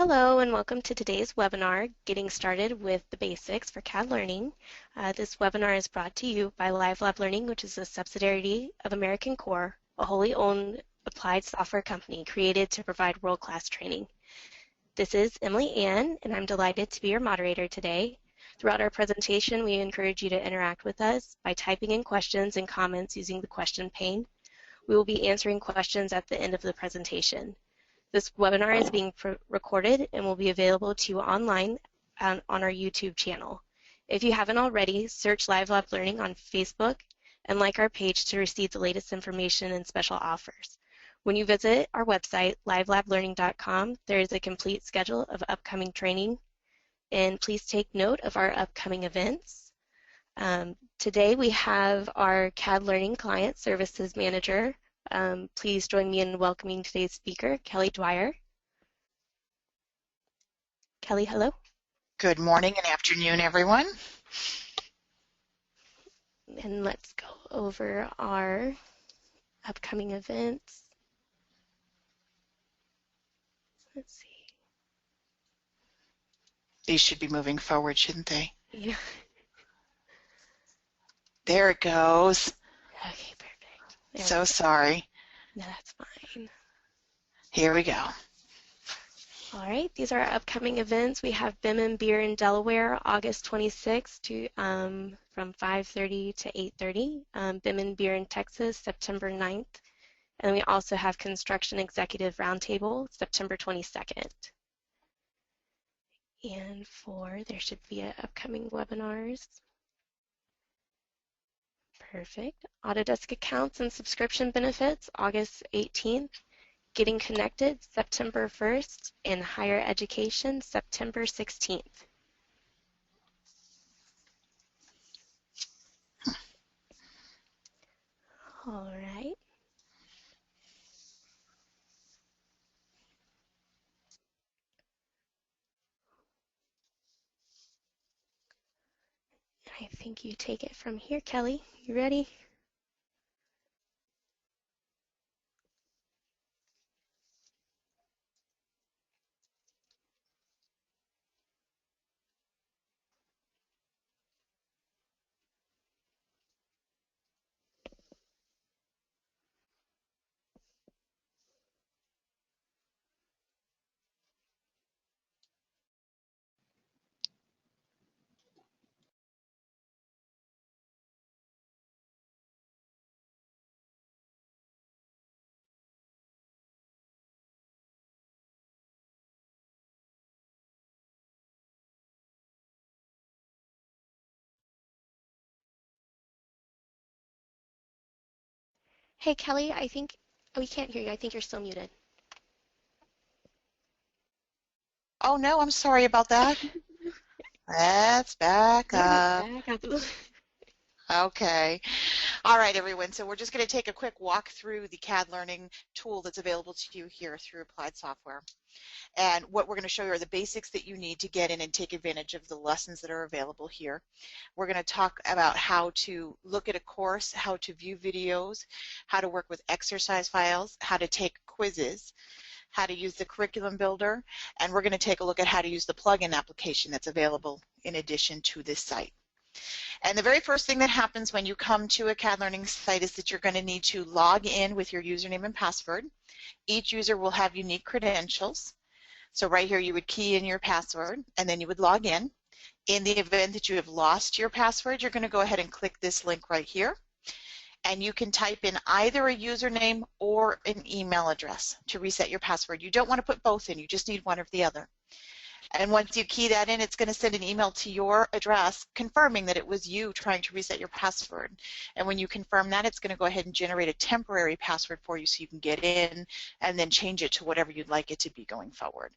Hello and welcome to today's webinar, Getting Started with the Basics for CAD Learning. This webinar is brought to you by LiveLab Learning, which is a subsidiary of American Core, a wholly owned applied software company created to provide world-class training. This is Emily Ann, and I'm delighted to be your moderator today. Throughout our presentation, we encourage you to interact with us by typing in questions and comments using the question pane. We will be answering questions at the end of the presentation. This webinar is being recorded and will be available to you online on our YouTube channel. If you haven't already, search LiveLab Learning on Facebook and like our page to receive the latest information and special offers. When you visit our website, livelablearning.com, there is a complete schedule of upcoming training, and please take note of our upcoming events. Today we have our CAD Learning Client Services Manager. Please join me in welcoming today's speaker, Kelly Dwyer. Kelly, hello. Good morning and afternoon, everyone. And let's go over our upcoming events. Let's see. These should be moving forward, shouldn't they? Yeah. There it goes. Okay, perfect. There So sorry. No, that's fine. Here we go. All right, these are our upcoming events. We have BIM and Beer in Delaware, August 26th from 5:30 to 8:30. BIM and Beer in Texas, September 9th. And we also have Construction Executive Roundtable, September 22nd. And there should be upcoming webinars. Perfect. Autodesk Accounts and Subscription Benefits, August 18th. Getting Connected, September 1st. And Higher Education, September 16th. All right. I think you take it from here, Kelly. You ready? Hey, Kelly, I think we can't hear you. I think you're still muted. Oh no, I'm sorry about that. Let's back up. Okay. All right, everyone. So we're just going to take a quick walk through the CAD Learning tool that's available to you here through Applied Software. And what we're going to show you are the basics that you need to get in and take advantage of the lessons that are available here. We're going to talk about how to look at a course, how to view videos, how to work with exercise files, how to take quizzes, how to use the curriculum builder, and we're going to take a look at how to use the plugin application that's available in addition to this site. And the very first thing that happens when you come to a CAD Learning site is that you're going to need to log in with your username and password. Each user will have unique credentials. So right here you would key in your password and then you would log in. In the event that you have lost your password, you're going to go ahead and click this link right here. And you can type in either a username or an email address to reset your password. You don't want to put both in, you just need one or the other. And once you key that in, it's going to send an email to your address confirming that it was you trying to reset your password. And when you confirm that, it's going to go ahead and generate a temporary password for you so you can get in and then change it to whatever you'd like it to be going forward.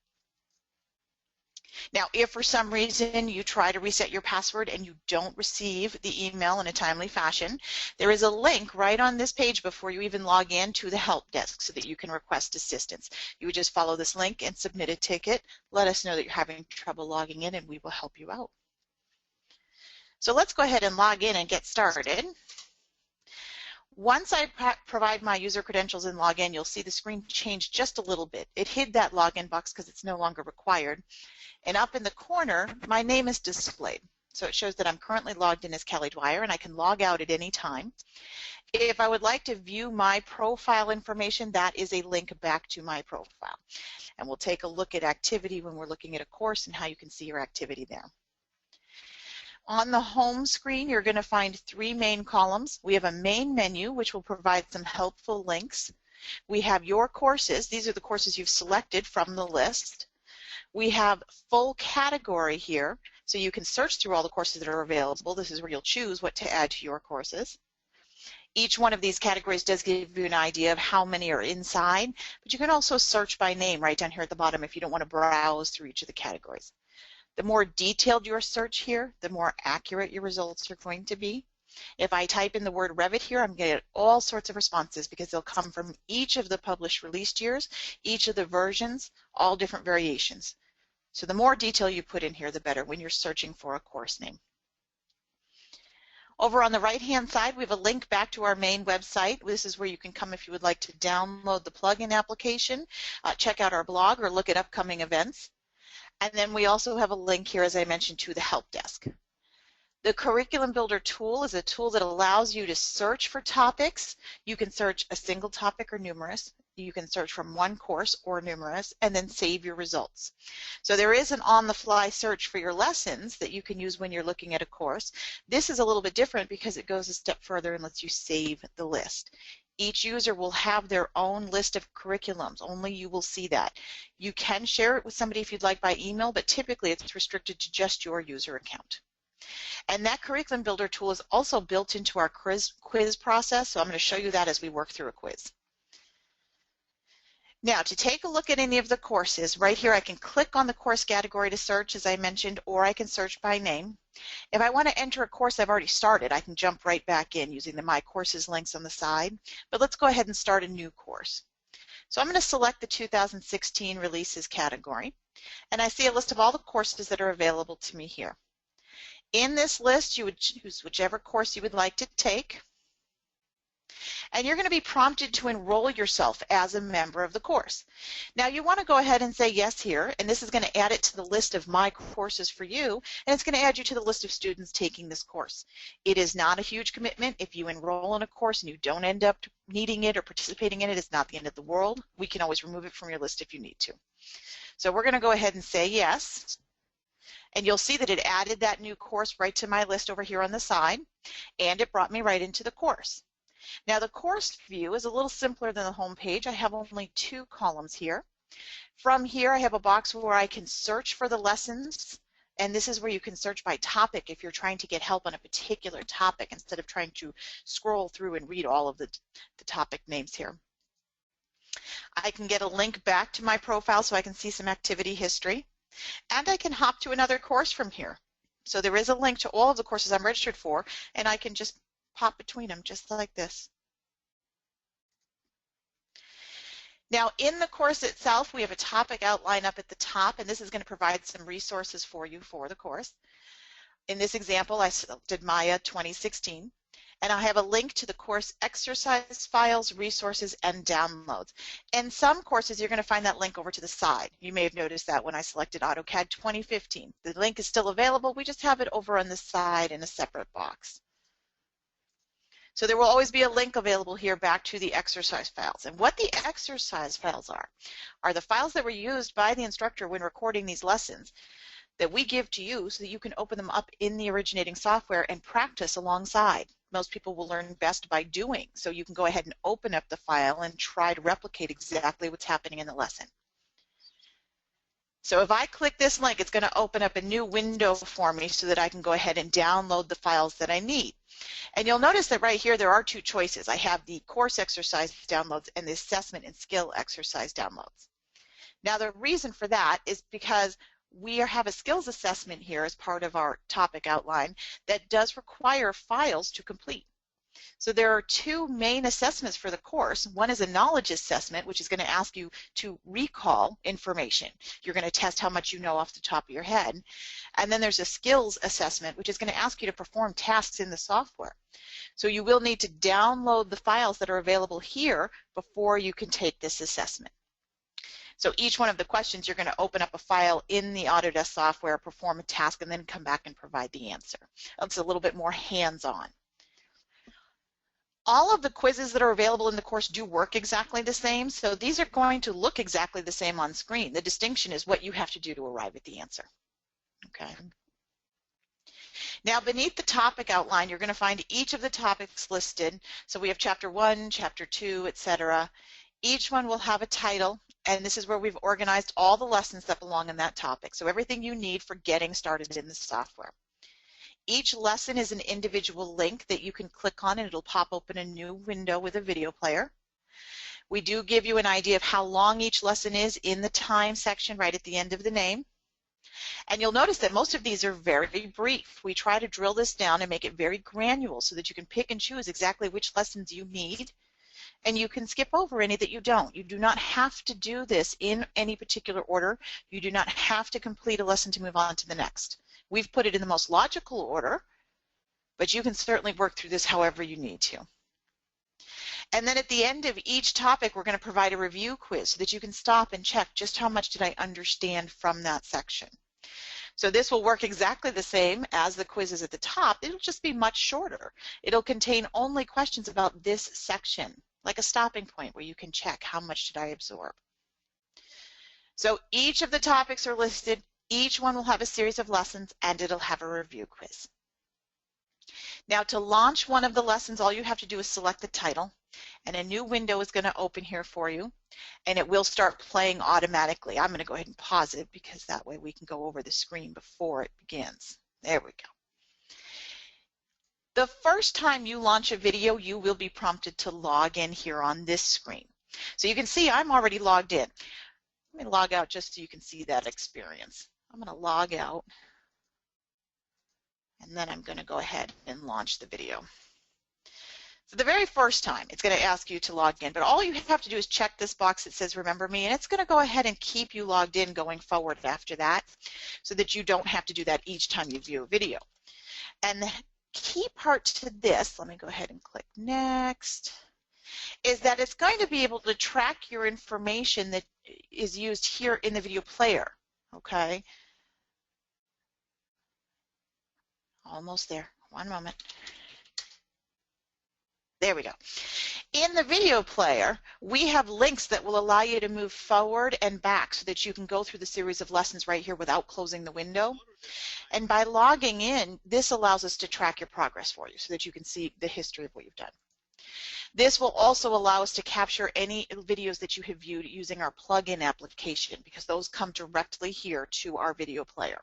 Now, if for some reason you try to reset your password and you don't receive the email in a timely fashion, there is a link right on this page before you even log in to the help desk so that you can request assistance. You would just follow this link and submit a ticket. Let us know that you're having trouble logging in and we will help you out. So let's go ahead and log in and get started. Once I provide my user credentials and log in, you'll see the screen change just a little bit. It hid that login box because it's no longer required. And up in the corner, my name is displayed. So it shows that I'm currently logged in as Kelly Dwyer, and I can log out at any time. If I would like to view my profile information, that is a link back to my profile. And we'll take a look at activity when we're looking at a course and how you can see your activity there. On the home screen, you're going to find three main columns. We have a main menu, which will provide some helpful links. We have your courses. These are the courses you've selected from the list. We have full category here, so you can search through all the courses that are available. This is where you'll choose what to add to your courses. Each one of these categories does give you an idea of how many are inside, but you can also search by name right down here at the bottom if you don't want to browse through each of the categories. The more detailed your search here, the more accurate your results are going to be. If I type in the word Revit here, I'm going to get all sorts of responses because they'll come from each of the published released years, each of the versions, all different variations. So the more detail you put in here, the better when you're searching for a course name. Over on the right-hand side, we have a link back to our main website. This is where you can come if you would like to download the plugin application, check out our blog, or look at upcoming events. And then we also have a link here, as I mentioned, to the help desk. The Curriculum Builder tool is a tool that allows you to search for topics. You can search a single topic or numerous. You can search from one course or numerous, and then save your results. So there is an on-the-fly search for your lessons that you can use when you're looking at a course. This is a little bit different because it goes a step further and lets you save the list. Each user will have their own list of curriculums. Only you will see that. You can share it with somebody if you'd like by email, but typically it's restricted to just your user account. And that Curriculum Builder tool is also built into our quiz process, so I'm going to show you that as we work through a quiz. Now, to take a look at any of the courses, right here I can click on the course category to search, as I mentioned, or I can search by name. If I want to enter a course I've already started, I can jump right back in using the My Courses links on the side. But let's go ahead and start a new course. So I'm going to select the 2016 releases category, and I see a list of all the courses that are available to me here. In this list, you would choose whichever course you would like to take. And you're going to be prompted to enroll yourself as a member of the course. Now you want to go ahead and say yes here, and this is going to add it to the list of my courses for you, and it's going to add you to the list of students taking this course. It is not a huge commitment. If you enroll in a course and you don't end up needing it or participating in it, it's not the end of the world. We can always remove it from your list if you need to. So we're going to go ahead and say yes, and you'll see that it added that new course right to my list over here on the side, and it brought me right into the course. Now the course view is a little simpler than the home page. I have only two columns here. From here I have a box where I can search for the lessons, and this is where you can search by topic if you're trying to get help on a particular topic instead of trying to scroll through and read all of the topic names here. I can get a link back to my profile so I can see some activity history, and I can hop to another course from here. So there is a link to all of the courses I'm registered for, and I can just pop between them just like this. Now in the course itself, we have a topic outline up at the top, and this is going to provide some resources for you for the course. In this example, I selected Maya 2016, and I have a link to the course exercise files, resources, and downloads. And some courses, you're going to find that link over to the side. You may have noticed that when I selected AutoCAD 2015. The link is still available, we just have it over on the side in a separate box. So there will always be a link available here back to the exercise files. And what the exercise files are the files that were used by the instructor when recording these lessons that we give to you so that you can open them up in the originating software and practice alongside. Most people will learn best by doing, so you can go ahead and open up the file and try to replicate exactly what's happening in the lesson. So if I click this link, it's going to open up a new window for me so that I can go ahead and download the files that I need. And you'll notice that right here there are two choices. I have the course exercise downloads and the assessment and skill exercise downloads. Now the reason for that is because we have a skills assessment here as part of our topic outline that does require files to complete. So there are two main assessments for the course. One is a knowledge assessment, which is going to ask you to recall information. You're going to test how much you know off the top of your head. And then there's a skills assessment, which is going to ask you to perform tasks in the software. So you will need to download the files that are available here before you can take this assessment. So each one of the questions, you're going to open up a file in the Autodesk software, perform a task, and then come back and provide the answer. It's a little bit more hands-on. All of the quizzes that are available in the course do work exactly the same, so these are going to look exactly the same on screen. The distinction is what you have to do to arrive at the answer. Okay. Now, beneath the topic outline, you're going to find each of the topics listed. So we have Chapter 1, Chapter 2, etc. Each one will have a title, and this is where we've organized all the lessons that belong in that topic. So everything you need for getting started in the software. Each lesson is an individual link that you can click on and it'll pop open a new window with a video player. We do give you an idea of how long each lesson is in the time section right at the end of the name. And you'll notice that most of these are very brief. We try to drill this down and make it very granular so that you can pick and choose exactly which lessons you need, and you can skip over any that you don't. You do not have to do this in any particular order. You do not have to complete a lesson to move on to the next. We've put it in the most logical order, but you can certainly work through this however you need to. And then at the end of each topic, we're going to provide a review quiz so that you can stop and check just how much did I understand from that section. So this will work exactly the same as the quizzes at the top. It'll just be much shorter. It'll contain only questions about this section, like a stopping point where you can check how much did I absorb. So each of the topics are listed. Each one will have a series of lessons, and it'll have a review quiz. Now, to launch one of the lessons, all you have to do is select the title, and a new window is going to open here for you, and it will start playing automatically. I'm going to go ahead and pause it because that way we can go over the screen before it begins. There we go. The first time you launch a video, you will be prompted to log in here on this screen. So you can see I'm already logged in. Let me log out just so you can see that experience. I'm going to log out, and then I'm going to go ahead and launch the video. So the very first time, it's going to ask you to log in, but all you have to do is check this box that says remember me, and it's going to go ahead and keep you logged in going forward after that so that you don't have to do that each time you view a video. And the key part to this, let me go ahead and click next, is that it's going to be able to track your information that is used here in the video player, okay? Almost there. One moment. There we go. In the video player, we have links that will allow you to move forward and back so that you can go through the series of lessons right here without closing the window. And by logging in, this allows us to track your progress for you so that you can see the history of what you've done. This will also allow us to capture any videos that you have viewed using our plugin application, because those come directly here to our video player.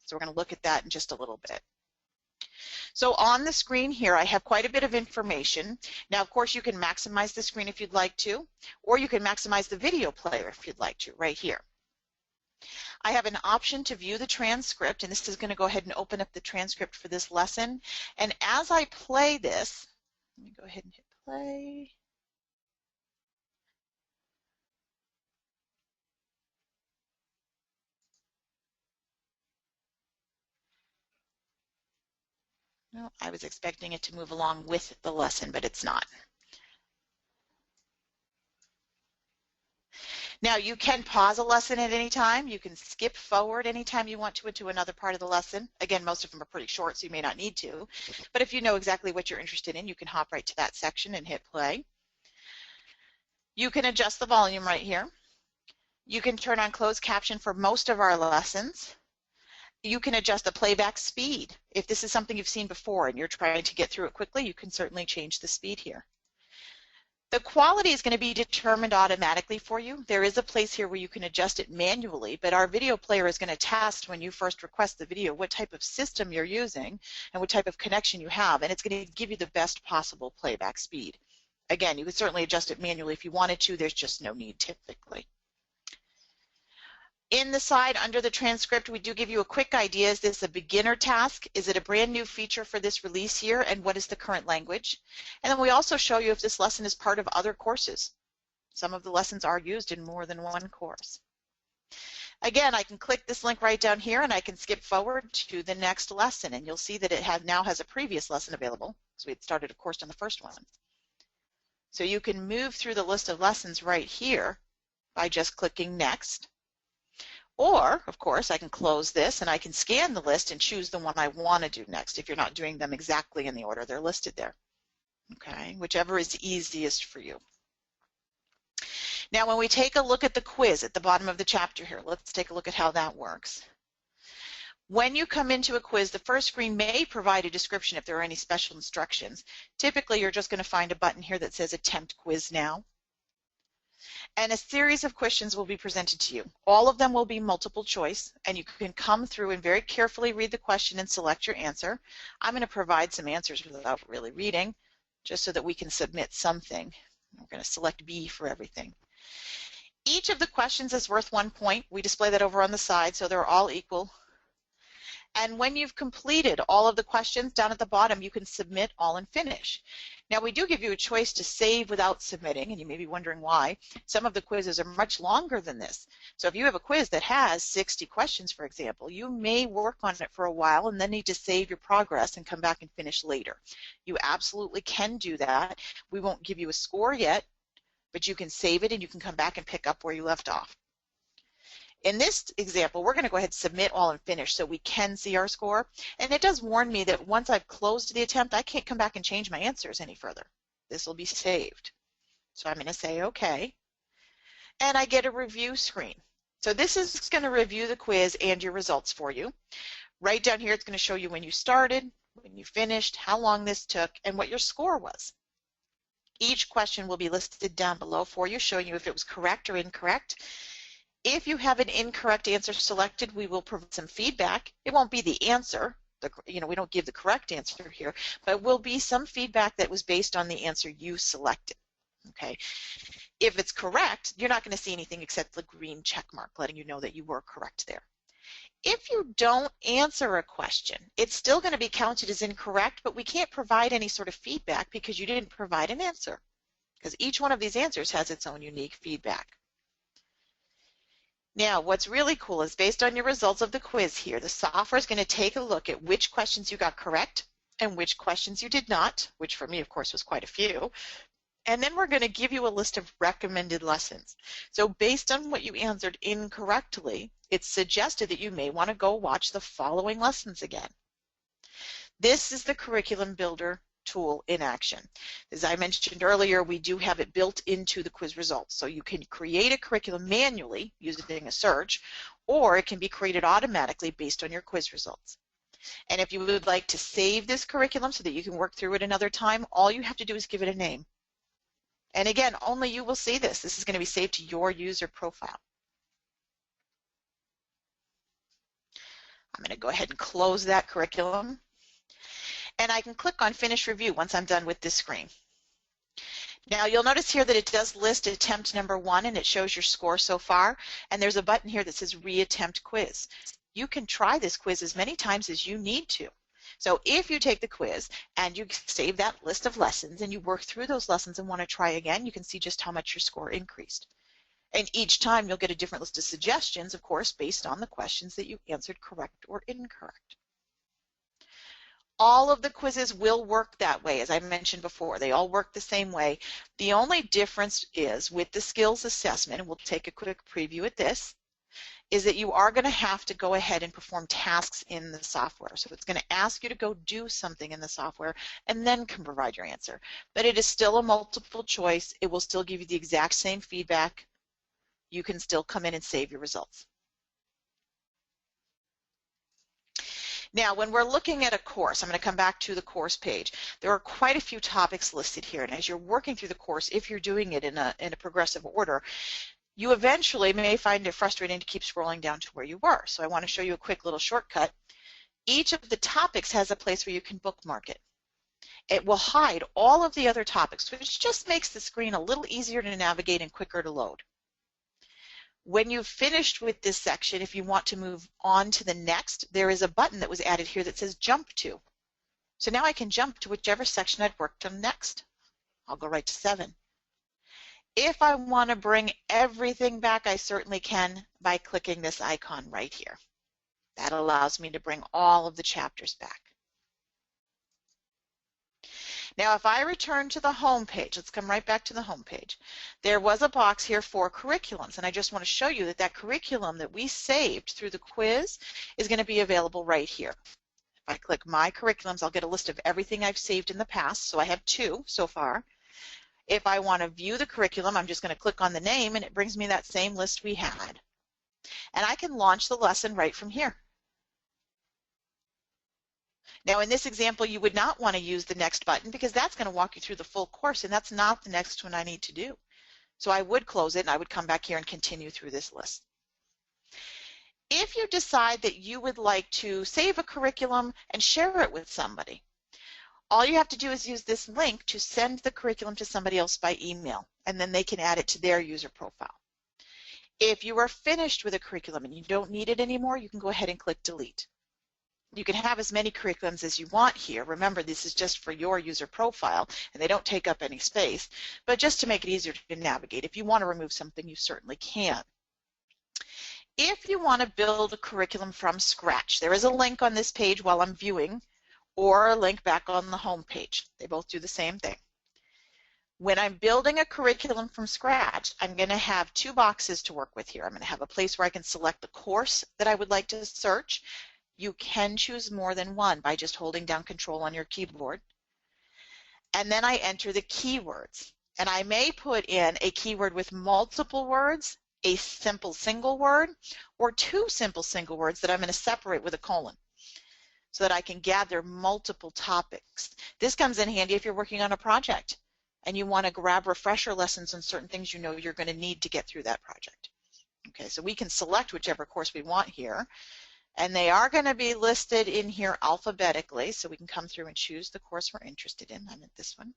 So we're going to look at that in just a little bit. So on the screen here, I have quite a bit of information. Now, of course, you can maximize the screen if you'd like to, or you can maximize the video player if you'd like to, right here. I have an option to view the transcript, and this is going to go ahead and open up the transcript for this lesson. And as I play this, let me go ahead and hit play. No, I was expecting it to move along with the lesson, but it's not. Now, you can pause a lesson at any time. You can skip forward anytime you want to into another part of the lesson. Again, most of them are pretty short, so you may not need to. But if you know exactly what you're interested in, you can hop right to that section and hit play. You can adjust the volume right here. You can turn on closed caption for most of our lessons. You can adjust the playback speed. If this is something you've seen before and you're trying to get through it quickly, you can certainly change the speed here. The quality is going to be determined automatically for you. There is a place here where you can adjust it manually, but our video player is going to test when you first request the video what type of system you're using and what type of connection you have, and it's going to give you the best possible playback speed. Again, you could certainly adjust it manually if you wanted to. There's just no need typically. In the side under the transcript, we do give you a quick idea. Is this a beginner task? Is it a brand new feature for this release year? And what is the current language? And then we also show you if this lesson is part of other courses. Some of the lessons are used in more than one course. Again, I can click this link right down here and I can skip forward to the next lesson, and you'll see that it now has a previous lesson available, because we had started, of course, on the first one. So you can move through the list of lessons right here by just clicking next. Or, of course, I can close this and I can scan the list and choose the one I want to do next if you're not doing them exactly in the order they're listed there. Okay, whichever is easiest for you. Now, when we take a look at the quiz at the bottom of the chapter here, let's take a look at how that works. When you come into a quiz, the first screen may provide a description if there are any special instructions. Typically, you're just going to find a button here that says Attempt Quiz Now. And a series of questions will be presented to you. All of them will be multiple choice, and you can come through and very carefully read the question and select your answer. I'm going to provide some answers without really reading, just so that we can submit something. We're going to select B for everything. Each of the questions is worth 1 point. We display that over on the side, so they're all equal. And when you've completed all of the questions down at the bottom, you can submit all and finish. Now, we do give you a choice to save without submitting, and you may be wondering why. Some of the quizzes are much longer than this. So if you have a quiz that has 60 questions, for example, you may work on it for a while and then need to save your progress and come back and finish later. You absolutely can do that. We won't give you a score yet, but you can save it and you can come back and pick up where you left off. In this example, we're going to go ahead and submit all and finish so we can see our score. And it does warn me that once I've closed the attempt, I can't come back and change my answers any further. This will be saved. So I'm going to say OK. And I get a review screen. So this is going to review the quiz and your results for you. Right down here, it's going to show you when you started, when you finished, how long this took, and what your score was. Each question will be listed down below for you, showing you if it was correct or incorrect. If you have an incorrect answer selected, we will provide some feedback. It won't be the answer. We don't give the correct answer here, but will be some feedback that was based on the answer you selected. Okay. If it's correct, you're not going to see anything except the green check mark, letting you know that you were correct there. If you don't answer a question, it's still going to be counted as incorrect, but we can't provide any sort of feedback because you didn't provide an answer, because each one of these answers has its own unique feedback. Now, what's really cool is based on your results of the quiz here, the software is going to take a look at which questions you got correct and which questions you did not, which for me, of course, was quite a few. And then we're going to give you a list of recommended lessons. So based on what you answered incorrectly, it's suggested that you may want to go watch the following lessons again. This is the Curriculum Builder tool in action. As I mentioned earlier, we do have it built into the quiz results. So you can create a curriculum manually using a search, or it can be created automatically based on your quiz results. And if you would like to save this curriculum so that you can work through it another time, all you have to do is give it a name. And again, only you will see this. This is going to be saved to your user profile. I'm going to go ahead and close that curriculum. And I can click on Finish Review once I'm done with this screen. Now you'll notice here that it does list attempt number 1 and it shows your score so far, and there's a button here that says Reattempt Quiz. You can try this quiz as many times as you need to. So if you take the quiz and you save that list of lessons and you work through those lessons and want to try again, you can see just how much your score increased. And each time you'll get a different list of suggestions, of course, based on the questions that you answered correct or incorrect. All of the quizzes will work that way, as I mentioned before. They all work the same way. The only difference is with the skills assessment, and we'll take a quick preview at this, is that you are going to have to go ahead and perform tasks in the software. So it's going to ask you to go do something in the software and then can provide your answer. But it is still a multiple choice. It will still give you the exact same feedback. You can still come in and save your results. Now, when we're looking at a course, I'm going to come back to the course page. There are quite a few topics listed here, and as you're working through the course, if you're doing it in a progressive order, you eventually may find it frustrating to keep scrolling down to where you were. So I want to show you a quick little shortcut. Each of the topics has a place where you can bookmark it. It will hide all of the other topics, which just makes the screen a little easier to navigate and quicker to load. When you've finished with this section, if you want to move on to the next, there is a button that was added here that says Jump To. So now I can jump to whichever section I'd worked on next. I'll go right to 7. If I want to bring everything back, I certainly can by clicking this icon right here. That allows me to bring all of the chapters back. Now, if I return to the home page, let's come right back to the home page. There was a box here for curriculums, and I just want to show you that that curriculum that we saved through the quiz is going to be available right here. If I click My Curriculums, I'll get a list of everything I've saved in the past, so I have 2 so far. If I want to view the curriculum, I'm just going to click on the name, and it brings me that same list we had. And I can launch the lesson right from here. Now, in this example, you would not want to use the next button because that's going to walk you through the full course, and that's not the next one I need to do. So I would close it, and I would come back here and continue through this list. If you decide that you would like to save a curriculum and share it with somebody, all you have to do is use this link to send the curriculum to somebody else by email, and then they can add it to their user profile. If you are finished with a curriculum and you don't need it anymore, you can go ahead and click Delete. You can have as many curriculums as you want here. Remember, this is just for your user profile, and they don't take up any space, but just to make it easier to navigate. If you want to remove something, you certainly can. If you want to build a curriculum from scratch, there is a link on this page while I'm viewing, or a link back on the home page. They both do the same thing. When I'm building a curriculum from scratch, I'm going to have 2 boxes to work with here. I'm going to have a place where I can select the course that I would like to search. You can choose more than one by just holding down Control on your keyboard. And then I enter the keywords. And I may put in a keyword with multiple words, a simple single word, or 2 simple single words that I'm going to separate with a colon so that I can gather multiple topics. This comes in handy if you're working on a project and you want to grab refresher lessons on certain things you know you're going to need to get through that project. Okay, so we can select whichever course we want here. And they are going to be listed in here alphabetically, so we can come through and choose the course we're interested in. I'm at this one.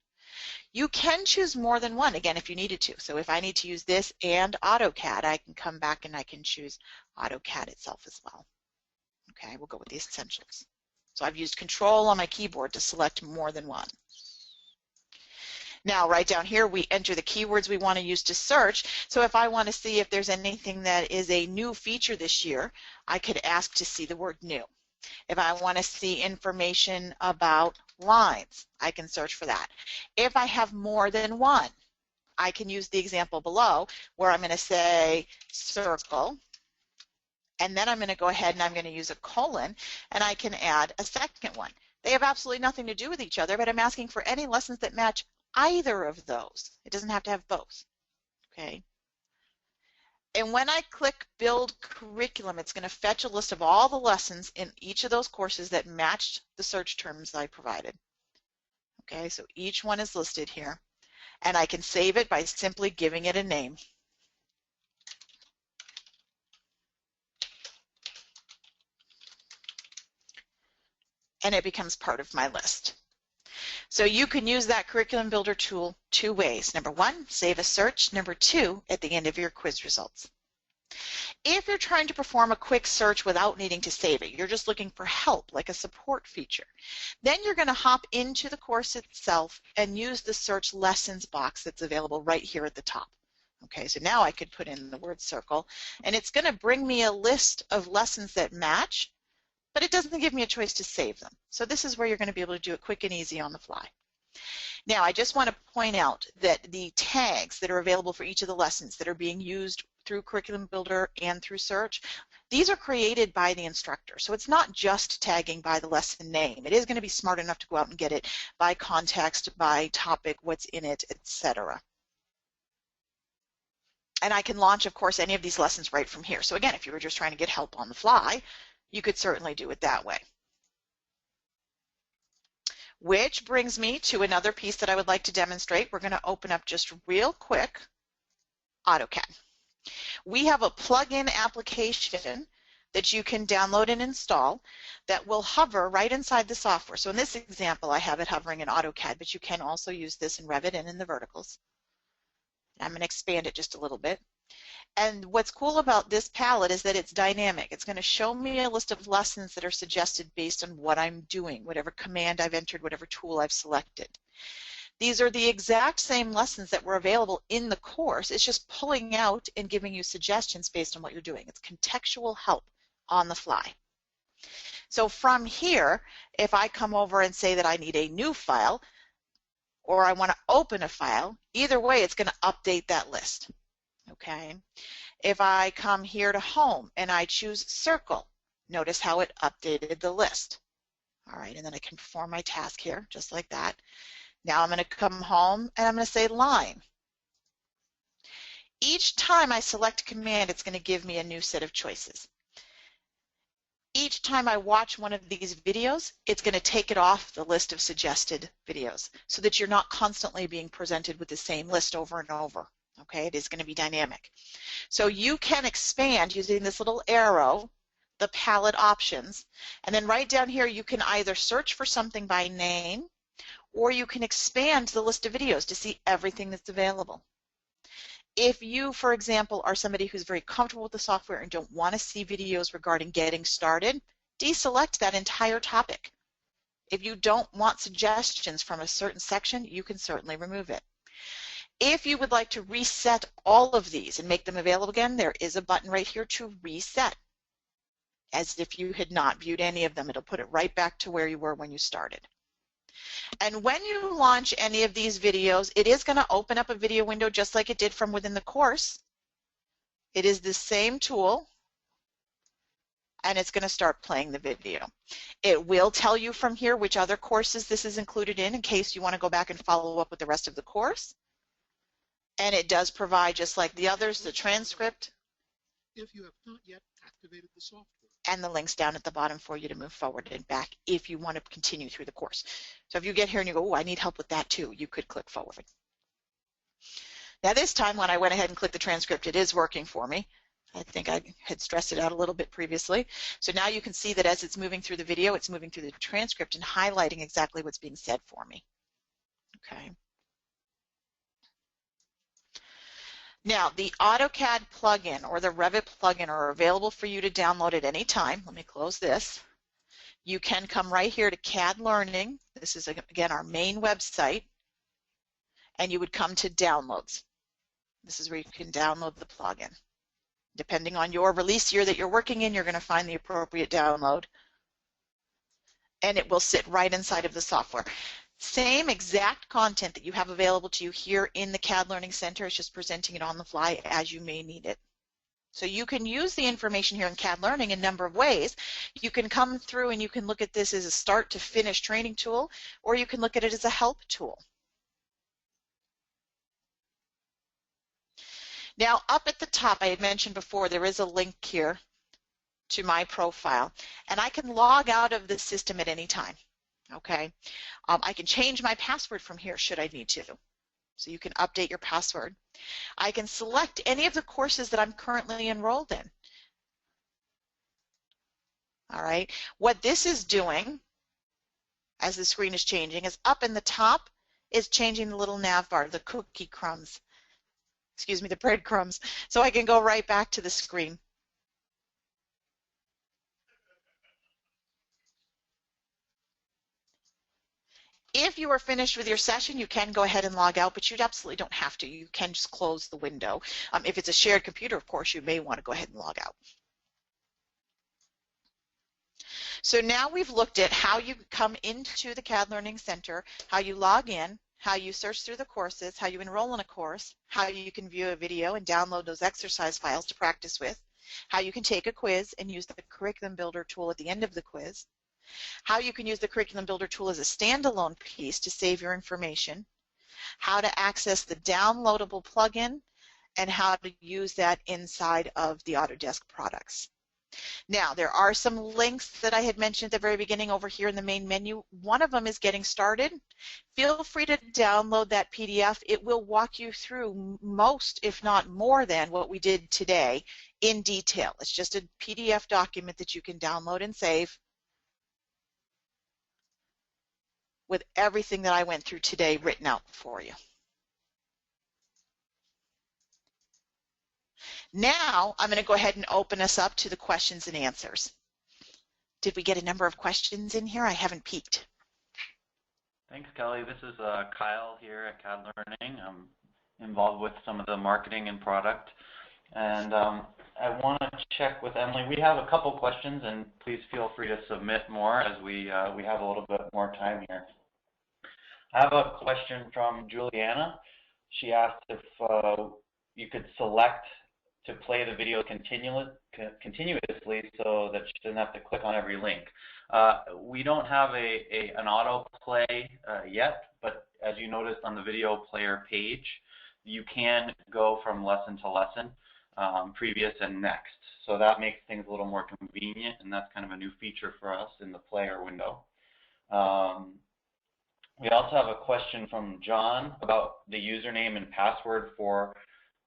You can choose more than one, again, if you needed to. So if I need to use this and AutoCAD, I can come back and I can choose AutoCAD itself as well. Okay, we'll go with the essentials. So I've used Control on my keyboard to select more than one. Now, right down here, we enter the keywords we want to use to search. So if I want to see if there's anything that is a new feature this year, I could ask to see the word new. If I want to see information about lines, I can search for that. If I have more than one, I can use the example below where I'm going to say circle, and then I'm going to go ahead and I'm going to use a colon, and I can add a second one. They have absolutely nothing to do with each other, but I'm asking for any lessons that match either of those. It doesn't have to have both. Okay. And when I click Build Curriculum, it's going to fetch a list of all the lessons in each of those courses that matched the search terms I provided. Okay, so each one is listed here, and I can save it by simply giving it a name. And it becomes part of my list. So you can use that curriculum builder tool 2 ways. Number 1, save a search. Number 2, at the end of your quiz results. If you're trying to perform a quick search without needing to save it, you're just looking for help, like a support feature, then you're going to hop into the course itself and use the search lessons box that's available right here at the top. Okay, so now I could put in the word circle, and it's going to bring me a list of lessons that match, but it doesn't give me a choice to save them. So this is where you're going to be able to do it quick and easy on the fly. Now, I just want to point out that the tags that are available for each of the lessons that are being used through Curriculum Builder and through Search, these are created by the instructor. So it's not just tagging by the lesson name. It is going to be smart enough to go out and get it by context, by topic, what's in it, etc. And I can launch, of course, any of these lessons right from here. So again, if you were just trying to get help on the fly, you could certainly do it that way. Which brings me to another piece that I would like to demonstrate. We're going to open up just real quick AutoCAD. We have a plug-in application that you can download and install that will hover right inside the software. So in this example, I have it hovering in AutoCAD, but you can also use this in Revit and in the verticals. I'm going to expand it just a little bit. And what's cool about this palette is that it's dynamic. It's going to show me a list of lessons that are suggested based on what I'm doing, whatever command I've entered, whatever tool I've selected. These are the exact same lessons that were available in the course. It's just pulling out and giving you suggestions based on what you're doing. It's contextual help on the fly. So from here, if I come over and say that I need a new file, or I want to open a file, either way it's going to update that list. Okay. If I come here to Home and I choose Circle, notice how it updated the list. All right, and then I can perform my task here just like that. Now I'm going to come home and I'm going to say Line. Each time I select a command, it's going to give me a new set of choices. Each time I watch one of these videos, it's going to take it off the list of suggested videos so that you're not constantly being presented with the same list over and over. Okay, it is going to be dynamic. So you can expand using this little arrow, the palette options, and then right down here you can either search for something by name or you can expand the list of videos to see everything that's available. If you, for example, are somebody who's very comfortable with the software and don't want to see videos regarding getting started, deselect that entire topic. If you don't want suggestions from a certain section, you can certainly remove it. If you would like to reset all of these and make them available again, there is a button right here to reset. As if you had not viewed any of them, it'll put it right back to where you were when you started. And when you launch any of these videos, it is going to open up a video window just like it did from within the course. It is the same tool, and it's going to start playing the video. It will tell you from here which other courses this is included in case you want to go back and follow up with the rest of the course. And it does provide, just like the others, the transcript if you have not yet activated the software, and the links down at the bottom for you to move forward and back if you want to continue through the course. So if you get here and you go, oh, I need help with that too, you could click forward. Now this time when I went ahead and clicked the transcript, it is working for me. I think I had stressed it out a little bit previously. So now you can see that as it's moving through the video, it's moving through the transcript and highlighting exactly what's being said for me. Okay. Now, the Autocad plugin or the Revit plugin are available for you to download at any time. Let me close this. You can come right here to CADLearning. This is, again, our main website. And you would come to Downloads. This is where you can download the plugin. Depending on your release year that you're working in, you're going to find the appropriate download. And it will sit right inside of the software. Same exact content that you have available to you here in the CAD Learning Center. It's just presenting it on the fly as you may need it. So you can use the information here in CAD Learning in a number of ways. You can come through and you can look at this as a start to finish training tool, or you can look at it as a help tool. Now up at the top, I had mentioned before, there is a link here to my profile, and I can log out of the system at any time. Okay, I can change my password from here should I need to. So you can update your password. I can select any of the courses that I'm currently enrolled in. All right, what this is doing as the screen is changing is up in the top is changing the little nav bar, the cookie crumbs, excuse me, the breadcrumbs, so I can go right back to the screen. If you are finished with your session, you can go ahead and log out, but you absolutely don't have to. You can just close the window. If it's a shared computer, of course, you may want to go ahead and log out. So now we've looked at how you come into the CAD Learning Center, how you log in, how you search through the courses, how you enroll in a course, how you can view a video and download those exercise files to practice with, how you can take a quiz and use the Curriculum Builder tool at the end of the quiz, how you can use the Curriculum Builder tool as a standalone piece to save your information, how to access the downloadable plugin, and how to use that inside of the Autodesk products. Now, there are some links that I had mentioned at the very beginning over here in the main menu. One of them is Getting Started. Feel free to download that PDF. It will walk you through most, if not more than, what we did today in detail. It's just a PDF document that you can download and save with everything that I went through today written out for you. Now I'm going to go ahead and open us up to the questions and answers. Did we get a number of questions in here? I haven't peeked. Thanks, Kelly. This is Kyle here at CADLearning. I'm involved with some of the marketing and product. And I want to check with Emily. We have a couple questions, and please feel free to submit more as we have a little bit more time here. I have a question from Juliana. She asked if you could select to play the video continuously so that she doesn't have to click on every link. We don't have an autoplay yet, but as you noticed on the video player page, you can go from lesson to lesson, previous and next. So that makes things a little more convenient, and that's kind of a new feature for us in the player window. We also have a question from John about the username and password for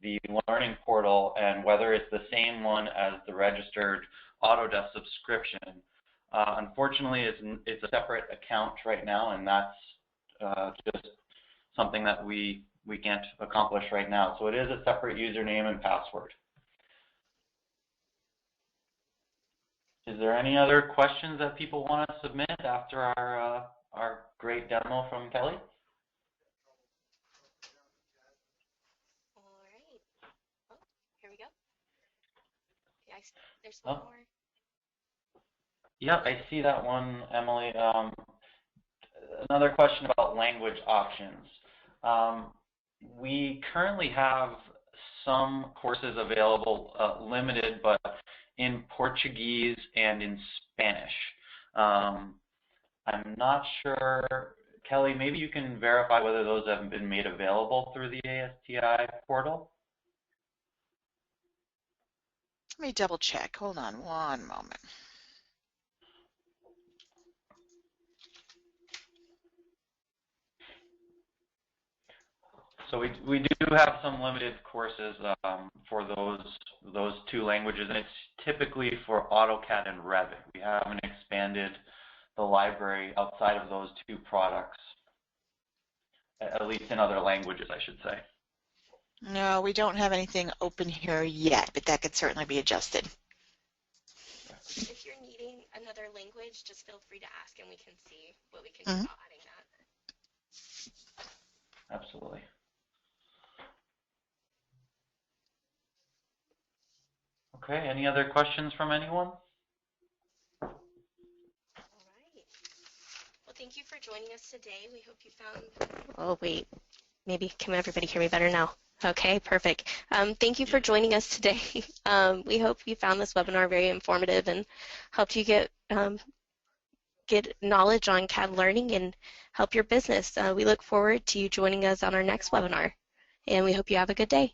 the Learning Portal and whether it's the same one as the registered Autodesk subscription. Unfortunately, it's a separate account right now, and that's just something that we can't accomplish right now. So it is a separate username and password. Is there any other questions that people want to submit after our great demo from Kelly? All right. Oh, here we go. Yeah, there's one more. Yeah, I see that one, Emily. Another question about language options. We currently have some courses available, limited, but in Portuguese and in Spanish. I'm not sure, Kelly, maybe you can verify whether those have been made available through the ASTI portal? Let me double check. Hold on one moment. So we do have some limited courses for those two languages, and it's typically for AutoCAD and Revit. We haven't expanded the library outside of those two products, at least in other languages, I should say. No, we don't have anything open here yet, but that could certainly be adjusted. If you're needing another language, just feel free to ask, and we can see what we can do about adding that. Absolutely. Okay, any other questions from anyone? All right. Well, thank you for joining us today. We hope you found... Oh, wait. Maybe, can everybody hear me better now? Okay, perfect. Thank you for joining us today. We hope you found this webinar very informative and helped you get knowledge on CAD learning and help your business. We look forward to you joining us on our next webinar, and we hope you have a good day.